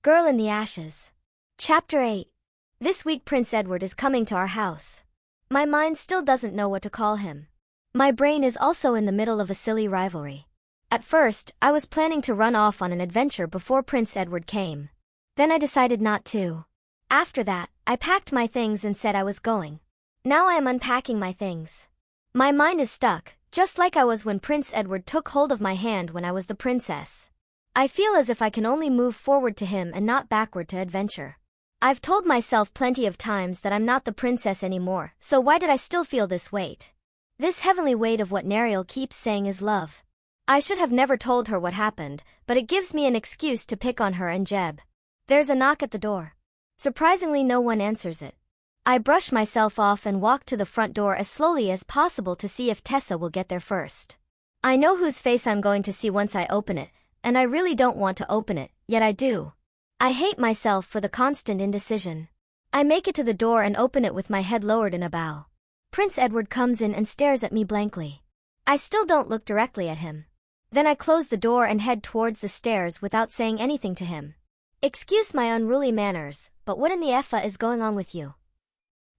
Girl in the Ashes. Chapter 8. This week Prince Edward is coming to our house. My mind still doesn't know what to call him. My brain is also in the middle of a silly rivalry. At first, I was planning to run off on an adventure before Prince Edward came. Then I decided not to. After that, I packed my things and said I was going. Now I am unpacking my things. My mind is stuck, just like I was when Prince Edward took hold of my hand when I was the princess. I feel as if I can only move forward to him and not backward to adventure. I've told myself plenty of times that I'm not the princess anymore, so why did I still feel this weight? This heavenly weight of what Nariel keeps saying is love. I should have never told her what happened, but it gives me an excuse to pick on her and Jeb. There's a knock at the door. Surprisingly, no one answers it. I brush myself off and walk to the front door as slowly as possible to see if Tessa will get there first. I know whose face I'm going to see once I open it, and I really don't want to open it, yet I do. I hate myself for the constant indecision. I make it to the door and open it with my head lowered in a bow. Prince Edward comes in and stares at me blankly. I still don't look directly at him. Then I close the door and head towards the stairs without saying anything to him. Excuse my unruly manners, but what in the F is going on with you?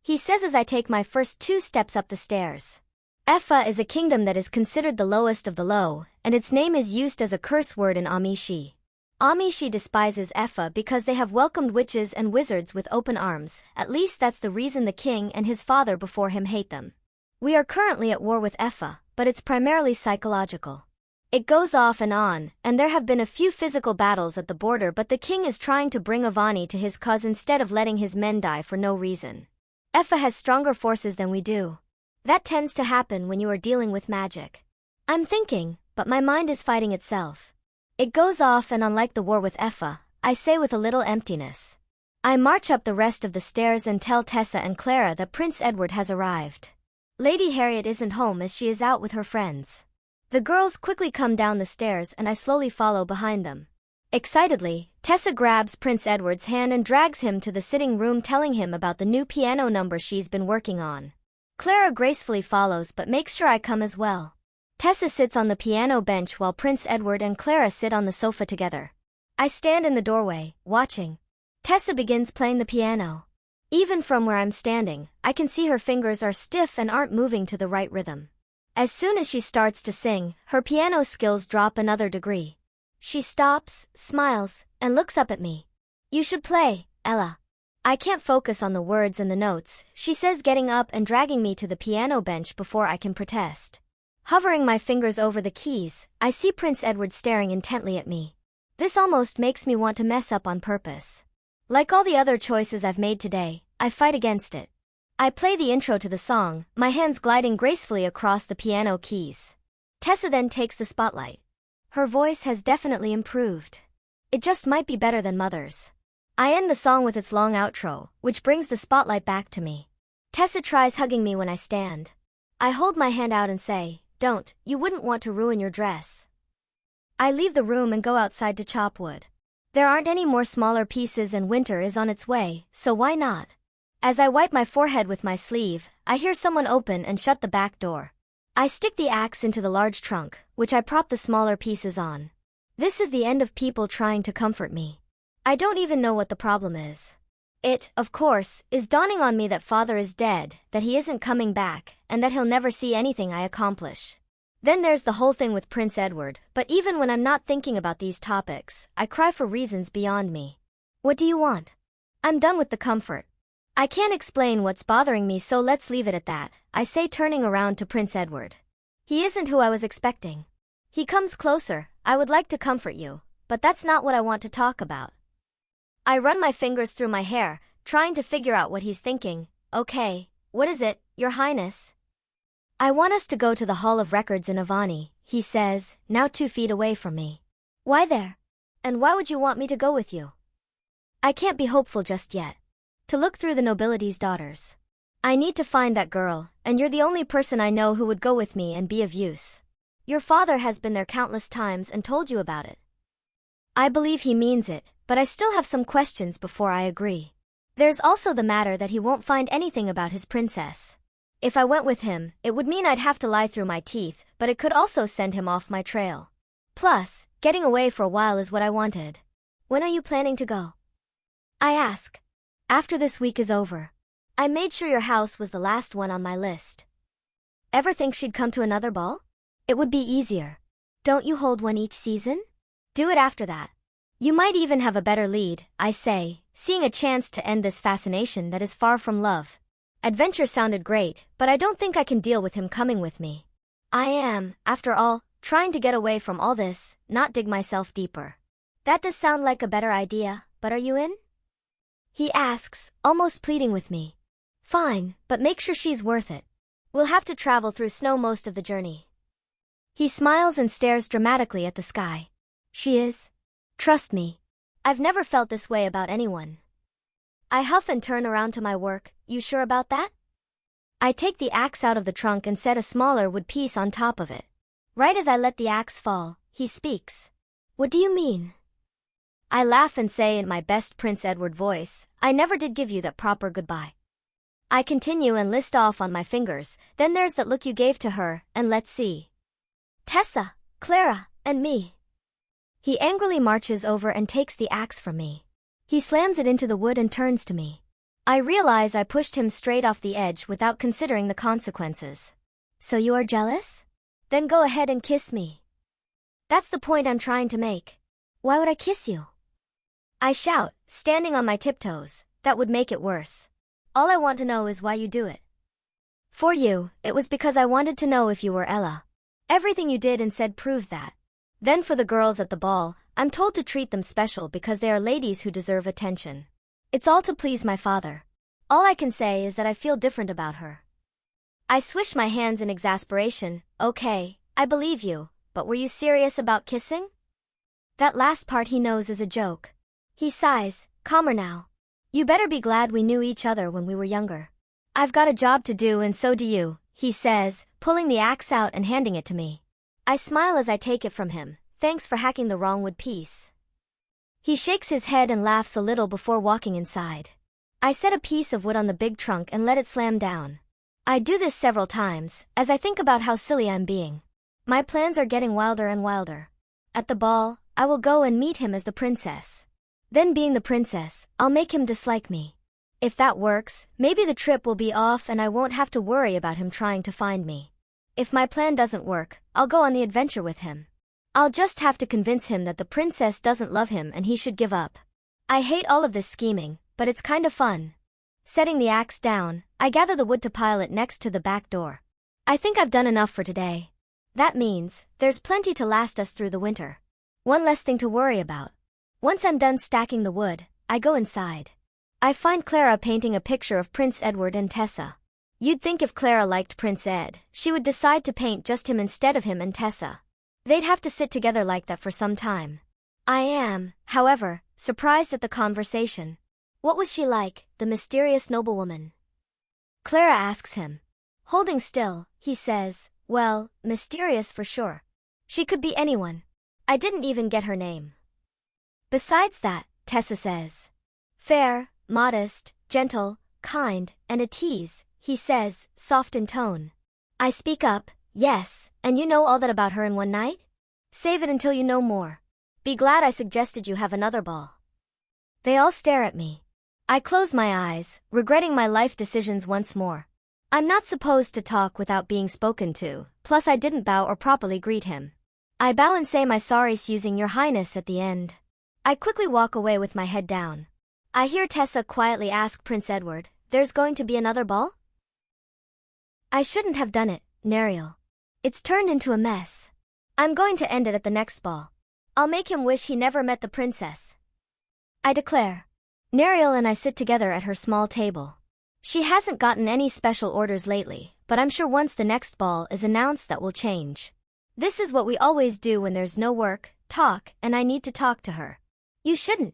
He says as I take my first 2 steps up the stairs. Effa is a kingdom that is considered the lowest of the low, and its name is used as a curse word in Amishi. Amishi despises Effa because they have welcomed witches and wizards with open arms. At least that's the reason the king and his father before him hate them. We are currently at war with Effa, but it's primarily psychological. It goes off and on, and there have been a few physical battles at the border, but the king is trying to bring Avani to his cause instead of letting his men die for no reason. Effa has stronger forces than we do. That tends to happen when you are dealing with magic. I'm thinking, but my mind is fighting itself. It goes off, and unlike the war with Effa, I say with a little emptiness. I march up the rest of the stairs and tell Tessa and Clara that Prince Edward has arrived. Lady Harriet isn't home as she is out with her friends. The girls quickly come down the stairs and I slowly follow behind them. Excitedly, Tessa grabs Prince Edward's hand and drags him to the sitting room, telling him about the new piano number she's been working on. Clara gracefully follows but makes sure I come as well. Tessa sits on the piano bench while Prince Edward and Clara sit on the sofa together. I stand in the doorway, watching. Tessa begins playing the piano. Even from where I'm standing, I can see her fingers are stiff and aren't moving to the right rhythm. As soon as she starts to sing, her piano skills drop another degree. She stops, smiles, and looks up at me. "You should play, Ella." I can't focus on the words and the notes, she says, getting up and dragging me to the piano bench before I can protest. Hovering my fingers over the keys, I see Prince Edward staring intently at me. This almost makes me want to mess up on purpose. Like all the other choices I've made today, I fight against it. I play the intro to the song, my hands gliding gracefully across the piano keys. Tessa then takes the spotlight. Her voice has definitely improved. It just might be better than Mother's. I end the song with its long outro, which brings the spotlight back to me. Tessa tries hugging me when I stand. I hold my hand out and say, "Don't, you wouldn't want to ruin your dress." I leave the room and go outside to chop wood. There aren't any more smaller pieces and winter is on its way, so why not? As I wipe my forehead with my sleeve, I hear someone open and shut the back door. I stick the axe into the large trunk, which I prop the smaller pieces on. This is the end of people trying to comfort me. I don't even know what the problem is. It, of course, is dawning on me that Father is dead, that he isn't coming back, and that he'll never see anything I accomplish. Then there's the whole thing with Prince Edward, but even when I'm not thinking about these topics, I cry for reasons beyond me. What do you want? I'm done with the comfort. I can't explain what's bothering me, so let's leave it at that, I say, turning around to Prince Edward. He isn't who I was expecting. He comes closer. "I would like to comfort you, but that's not what I want to talk about." I run my fingers through my hair, trying to figure out what he's thinking. "Okay, what is it, Your Highness?" "I want us to go to the Hall of Records in Avani," he says, now 2 feet away from me. "Why there? And why would you want me to go with you?" I can't be hopeful just yet. To look through the nobility's daughters. I need to find that girl, and you're the only person I know who would go with me and be of use. Your father has been there countless times and told you about it. I believe he means it, but I still have some questions before I agree. There's also the matter that he won't find anything about his princess. If I went with him, it would mean I'd have to lie through my teeth, but it could also send him off my trail. Plus, getting away for a while is what I wanted. When are you planning to go? I ask. After this week is over. I made sure your house was the last one on my list. Ever think she'd come to another ball? It would be easier. Don't you hold one each season? Do it after that. You might even have a better lead, I say, seeing a chance to end this fascination that is far from love. Adventure sounded great, but I don't think I can deal with him coming with me. I am, after all, trying to get away from all this, not dig myself deeper. That does sound like a better idea, but are you in? He asks, almost pleading with me. Fine, but make sure she's worth it. We'll have to travel through snow most of the journey. He smiles and stares dramatically at the sky. She is. Trust me. I've never felt this way about anyone. I huff and turn around to my work. You sure about that? I take the axe out of the trunk and set a smaller wood piece on top of it. Right as I let the axe fall, he speaks. What do you mean? I laugh and say in my best Prince Edward voice, I never did give you that proper goodbye. I continue and list off on my fingers, then there's that look you gave to her, and let's see. Tessa, Clara, and me. He angrily marches over and takes the axe from me. He slams it into the wood and turns to me. I realize I pushed him straight off the edge without considering the consequences. So you are jealous? Then go ahead and kiss me. That's the point I'm trying to make. Why would I kiss you? I shout, standing on my tiptoes. That would make it worse. All I want to know is why you do it. For you, it was because I wanted to know if you were Ella. Everything you did and said proved that. Then for the girls at the ball, I'm told to treat them special because they are ladies who deserve attention. It's all to please my father. All I can say is that I feel different about her. I swish my hands in exasperation. Okay, I believe you, but were you serious about kissing? That last part he knows is a joke. He sighs, calmer now. You better be glad we knew each other when we were younger. I've got a job to do and so do you, he says, pulling the axe out and handing it to me. I smile as I take it from him. Thanks for hacking the wrong wood piece. He shakes his head and laughs a little before walking inside. I set a piece of wood on the big trunk and let it slam down. I do this several times, as I think about how silly I'm being. My plans are getting wilder and wilder. At the ball, I will go and meet him as the princess. Then being the princess, I'll make him dislike me. If that works, maybe the trip will be off and I won't have to worry about him trying to find me. If my plan doesn't work, I'll go on the adventure with him. I'll just have to convince him that the princess doesn't love him and he should give up. I hate all of this scheming, but it's kind of fun. Setting the axe down, I gather the wood to pile it next to the back door. I think I've done enough for today. That means, there's plenty to last us through the winter. One less thing to worry about. Once I'm done stacking the wood, I go inside. I find Clara painting a picture of Prince Edward and Tessa. You'd think if Clara liked Prince Ed, she would decide to paint just him instead of him and Tessa. They'd have to sit together like that for some time. I am, however, surprised at the conversation. What was she like, the mysterious noblewoman? Clara asks him. Holding still, he says, well, mysterious for sure. She could be anyone. I didn't even get her name. Besides that, Tessa says. Fair, modest, gentle, kind, and a tease, he says, soft in tone. I speak up, yes, and you know all that about her in one night? Save it until you know more. Be glad I suggested you have another ball. They all stare at me. I close my eyes, regretting my life decisions once more. I'm not supposed to talk without being spoken to, plus I didn't bow or properly greet him. I bow and say my sorries using Your Highness at the end. I quickly walk away with my head down. I hear Tessa quietly ask Prince Edward, there's going to be another ball? I shouldn't have done it, Neriel. It's turned into a mess. I'm going to end it at the next ball. I'll make him wish he never met the princess. I declare. Neriel and I sit together at her small table. She hasn't gotten any special orders lately, but I'm sure once the next ball is announced that will change. This is what we always do when there's no work, talk, and I need to talk to her. You shouldn't.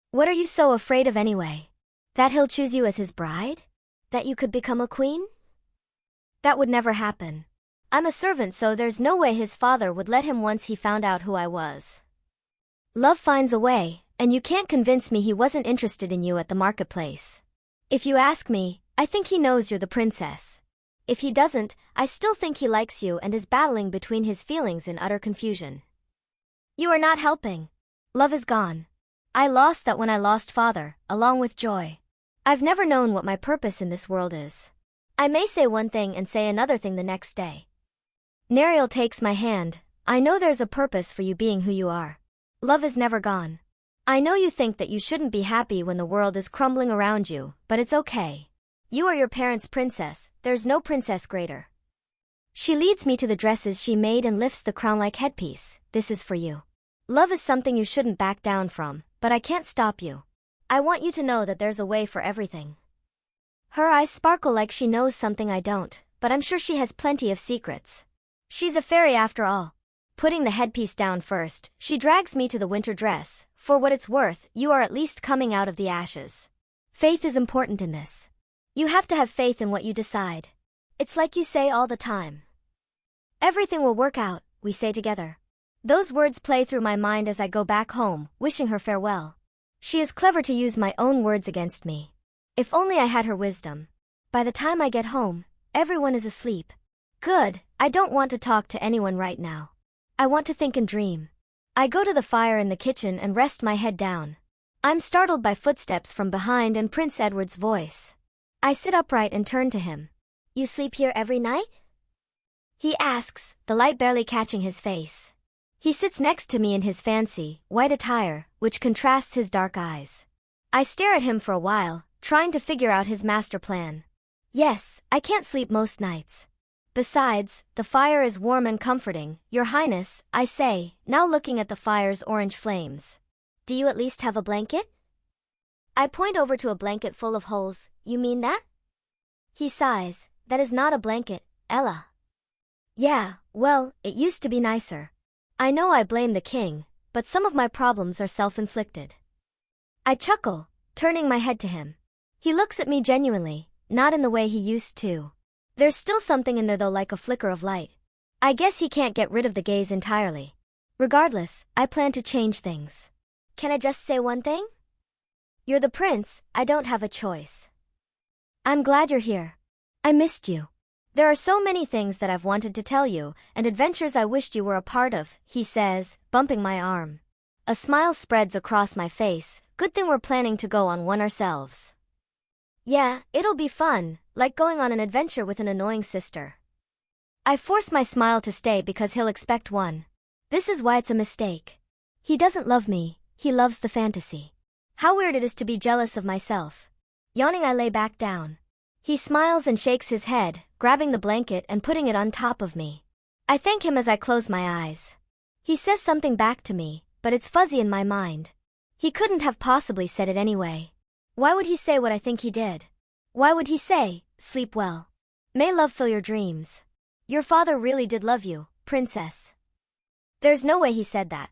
What are you so afraid of anyway? That he'll choose you as his bride? That you could become a queen? That would never happen. I'm a servant, so there's no way his father would let him once he found out who I was. Love finds a way, and you can't convince me he wasn't interested in you at the marketplace. If you ask me, I think he knows you're the princess. If he doesn't, I still think he likes you and is battling between his feelings in utter confusion. You are not helping. Love is gone. I lost that when I lost father, along with joy. I've never known what my purpose in this world is. I may say one thing and say another thing the next day. Neriel takes my hand. I know there's a purpose for you being who you are. Love is never gone. I know you think that you shouldn't be happy when the world is crumbling around you, but it's okay. You are your parents' princess, there's no princess greater. She leads me to the dresses she made and lifts the crown-like headpiece. This is for you. Love is something you shouldn't back down from, but I can't stop you. I want you to know that there's a way for everything. Her eyes sparkle like she knows something I don't, but I'm sure she has plenty of secrets. She's a fairy after all. Putting the headpiece down first, she drags me to the winter dress. For what it's worth, you are at least coming out of the ashes. Faith is important in this. You have to have faith in what you decide. It's like you say all the time. Everything will work out, we say together. Those words play through my mind as I go back home, wishing her farewell. She is clever to use my own words against me. If only I had her wisdom. By the time I get home, everyone is asleep. Good, I don't want to talk to anyone right now. I want to think and dream. I go to the fire in the kitchen and rest my head down. I'm startled by footsteps from behind and Prince Edward's voice. I sit upright and turn to him. You sleep here every night? He asks, the light barely catching his face. He sits next to me in his fancy, white attire, which contrasts his dark eyes. I stare at him for a while, trying to figure out his master plan. Yes, I can't sleep most nights. Besides, the fire is warm and comforting, Your Highness, I say, now looking at the fire's orange flames. Do you at least have a blanket? I point over to a blanket full of holes. You mean that? He sighs. That is not a blanket, Ella. Yeah, well, it used to be nicer. I know I blame the king, but some of my problems are self-inflicted. I chuckle, turning my head to him. He looks at me genuinely, not in the way he used to. There's still something in there though, like a flicker of light. I guess he can't get rid of the gaze entirely. Regardless, I plan to change things. Can I just say one thing? You're the prince, I don't have a choice. I'm glad you're here. I missed you. There are so many things that I've wanted to tell you, and adventures I wished you were a part of, he says, bumping my arm. A smile spreads across my face. Good thing we're planning to go on one ourselves. Yeah, it'll be fun, like going on an adventure with an annoying sister. I force my smile to stay because he'll expect one. This is why it's a mistake. He doesn't love me, he loves the fantasy. How weird it is to be jealous of myself. Yawning, I lay back down. He smiles and shakes his head, grabbing the blanket and putting it on top of me. I thank him as I close my eyes. He says something back to me, but it's fuzzy in my mind. He couldn't have possibly said it anyway. Why would he say what I think he did? Why would he say, sleep well? May love fill your dreams. Your father really did love you, princess. There's no way he said that.